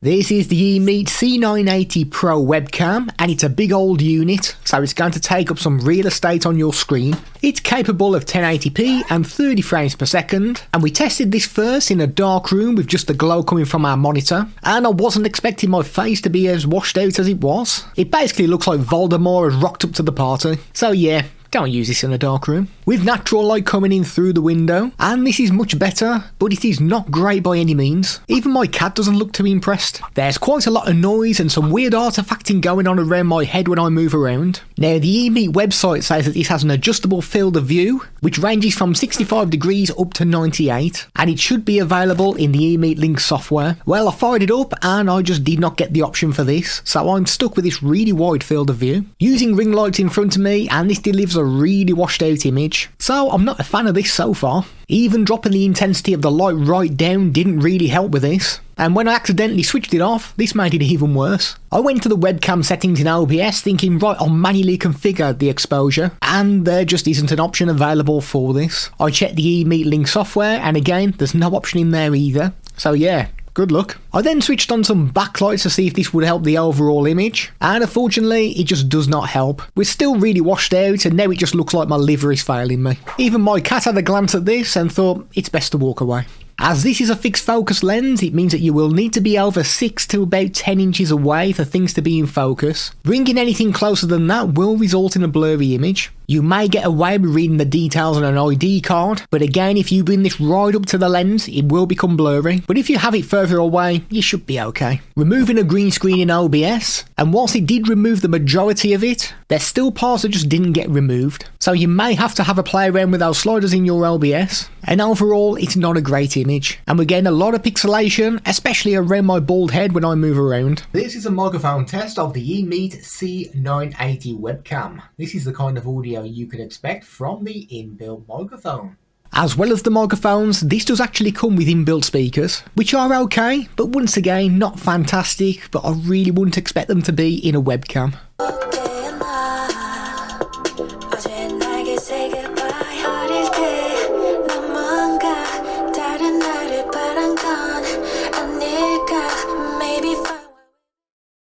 This is the Emeet C980 Pro webcam, and it's a big old unit, so it's going to take up some real estate on your screen. It's capable of 1080p and 30 frames per second, and we tested this first in a dark room with just the glow coming from our monitor, and I wasn't expecting my face to be as washed out as it was. It basically looks like Voldemort has rocked up to the party. So yeah, don't use this in a dark room. With natural light coming in through the window, and this is much better, but it is not great by any means. Even my cat doesn't look too impressed. There's quite a lot of noise and some weird artifacting going on around my head when I move around. Now the Emeet website says that this has an adjustable field of view, which ranges from 65 degrees up to 98, and it should be available in the Emeetlink software. Well, I fired it up and I just did not get the option for this, so I'm stuck with this really wide field of view. Using ring lights in front of me, and this delivers a really washed out image, so I'm not a fan of this so far. Even dropping the intensity of the light right down didn't really help with this, and when I accidentally switched it off, this made it even worse. I went to the webcam settings in OBS thinking, right, I'll manually configure the exposure, and there just isn't an option available for this. I checked the Emeetlink software, and again, there's no option in there either, so yeah, good luck. I then switched on some backlights to see if this would help the overall image, and unfortunately it just does not help. We're still really washed out, and now it just looks like my liver is failing me. Even my cat had a glance at this and thought it's best to walk away. As this is a fixed focus lens, it means that you will need to be over 6 to about 10 inches away for things to be in focus. Bringing anything closer than that will result in a blurry image. You may get away with reading the details on an ID card, but again, if you bring this right up to the lens, it will become blurry. But if you have it further away, you should be okay. Removing a green screen in OBS, and whilst it did remove the majority of it, there's still parts that just didn't get removed. So you may have to have a play around with those sliders in your OBS, and overall, it's not a great image. And we're getting a lot of pixelation, especially around my bald head when I move around. This is a microphone test of the Emeet C980 webcam. This is the kind of audio you can expect from the inbuilt microphone. As well as the microphones, this does actually come with inbuilt speakers, which are okay, but once again, not fantastic, but I really wouldn't expect them to be in a webcam.